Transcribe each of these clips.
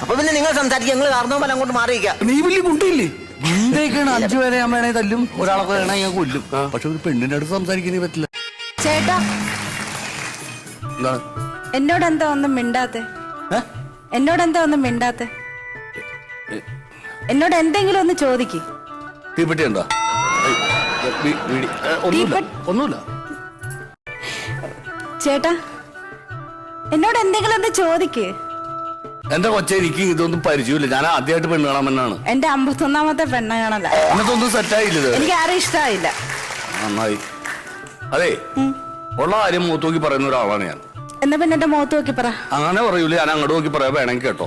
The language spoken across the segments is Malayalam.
അപ്പൊ പിന്നെ നിങ്ങൾ സംസാരിക്കുക, നിങ്ങൾ കാരണവന്മാരെ അങ്ങോട്ട് മാറിയിക്കാം. നീ വലിയ കുട്ടിയില്ലേ? ഗുണ്ടയൊക്കെയാണ് 5 പേരെ ഞാൻ വേണേ തല്ലും, ഒരാളൊക്കെ വേണേ ഞാൻ കൊല്ലും. പക്ഷെ ഒരു പെണ്ണിന്റെ അടുത്ത് സംസാരിക്കുന്നേ പറ്റില്ല. ചേട്ടാ, എന്താണ് എന്നോടെന്താ ഒന്നും മിണ്ടാത്തെ? എന്നോടെന്താ ഒന്നും മിണ്ടാത്തെ? എന്നോട് എന്തെങ്കിലും ഒന്ന് ചോദിക്ക്. തീപ്പെട്ടി എന്താ? ഒന്നുമില്ല. ചേട്ടാ, എന്നോട് എന്തെങ്കിലും ഒന്ന് ചോദിക്ക്. എന്റെ കൊച്ചെ, എനിക്ക് ഇതൊന്നും പരിചയമില്ല. ഞാൻ ആദ്യമായിട്ട് പെണ്ണ് കാണാൻ തന്നെയാണ്. എന്റെ 51ാമത്തെ പെണ്ണ കാണല. എന്നിട്ടൊന്നും സെറ്റായില്ല. എനിക്ക് ആരും ഇഷ്ടമായില്ല. നന്നായി. അതെ, ഉള്ള കാര്യം മൂത്ത് നോക്കി പറയുന്ന ഒരാളാണ് ഞാൻ. എന്നാ പിന്നെ എന്റെ മുഖത്ത് നോക്കി പറ. അങ്ങനെ പറയൂല, ഞാൻ അങ്ങോട്ട് നോക്കി പറയാ, വേണമെങ്കിൽ കേട്ടോ.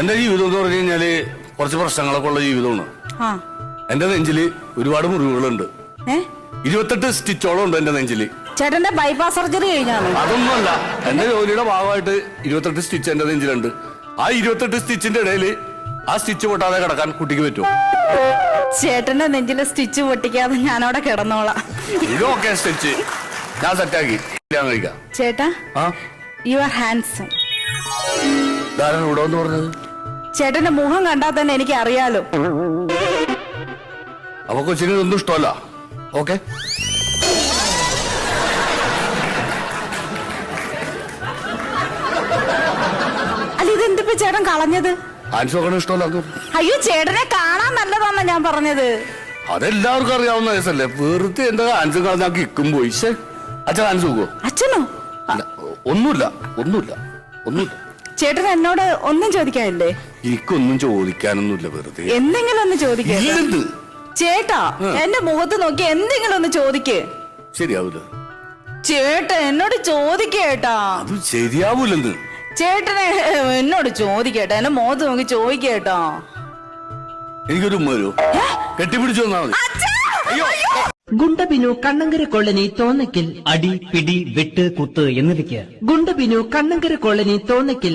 എന്റെ ജീവിതം എന്ന് പറഞ്ഞു കഴിഞ്ഞാല് കുറച്ച് പ്രശ്നങ്ങളൊക്കെ ഉള്ള ജീവിതമാണ്. എന്റെ നെഞ്ചില് ഒരുപാട് മുറിവുകളുണ്ട്. 28 സ്റ്റിച്ചോളം ഉണ്ട് എന്റെ നെഞ്ചില്. ചേട്ടന്റെ ബൈപ്പാസ് സർജറി കഴിഞ്ഞാണ്. അതൊന്നുമല്ല, എന്റെ ജോലിയുടെ ഭാഗമായിട്ട് 28 സ്റ്റിച്ച് എന്റെ നെഞ്ചിലുണ്ട്. ആ 28 സ്റ്റിച്ചിന്റെ ഇടയിൽ ആ സ്റ്റിച്ച് പൊട്ടാതെ കിടക്കാൻ കുട്ടിക്ക് പറ്റുമോ? ചേട്ടന്റെ നെഞ്ചിലെ സ്റ്റിച്ച് പൊട്ടിക്കാതെ ഞാനവിടെ കിടന്നോളാം. ഇതൊക്കെ സ്റ്റിച്ച് ഞാൻ സെറ്റാക്കി കഴിക്കാം. ചേട്ടാ, യു ആർ ഹാൻസം. ധാരാളം ഇവിടെ എന്ന് പറഞ്ഞത്. ചേട്ടന്റെ മുഖം കണ്ടാൽ തന്നെ എനിക്ക് അറിയാലോ. അപ്പൊ കൊച്ചിന് ഒന്നും ഇഷ്ടമല്ല. ഓക്കെ, അല്ല, ഇതെന്തിപ്പോ ചേട്ടൻ കളഞ്ഞത്? ഹാൻസ് നോക്കണ ഇഷ്ടമല്ല. അയ്യോ, ചേട്ടനെ കാണാൻ നല്ലതാന്നാ ഞാൻ പറഞ്ഞത്. അതെല്ലാവർക്കും അറിയാവുന്ന കേസല്ലേ. വെറുതെ എന്താ ഹാൻസ് കളഞ്ഞാൽ കിക്കും പോയി. അച്ഛൻ ഹാൻസ് നോക്കുവോ? അച്ഛനോ? ഒന്നുമില്ല. ചേട്ടൻ എന്നോട് ഒന്നും ചോദിക്കാനില്ലേ? എനിക്കൊന്നും ചോദിക്കാനൊന്നുമില്ല. വെറുതെ എന്തെങ്കിലും ഒന്ന് ചോദിക്കേ. ചേട്ടാ, എന്റെ മുഖത്ത് നോക്കി എന്തെങ്കിലും ഒന്ന് ചോദിക്കേ. ശരിയാവൂല ചേട്ടൻ എന്നോട് ചോദിക്കേട്ടാ. അത് ശരിയാവൂലെന്ന്. ചേട്ടനെ എന്നോട് ചോദിക്കേട്ടാ, എന്റെ മുഖത്ത് നോക്കി ചോദിക്കേട്ടാ. എനിക്കൊരു ഉമ്മ വരുമോ? കെട്ടിപ്പിടിച്ചു തന്നാ മതി. ഗുണ്ടബിനു കണ്ണങ്കര കോളനി തോന്നയ്ക്കൽ. അടി, പിടി, വെട്ട്, കുത്ത് എന്നിവയ്ക്ക് ഗുണ്ടബിനു കണ്ണങ്കര കോളനി തോന്നയ്ക്കൽ.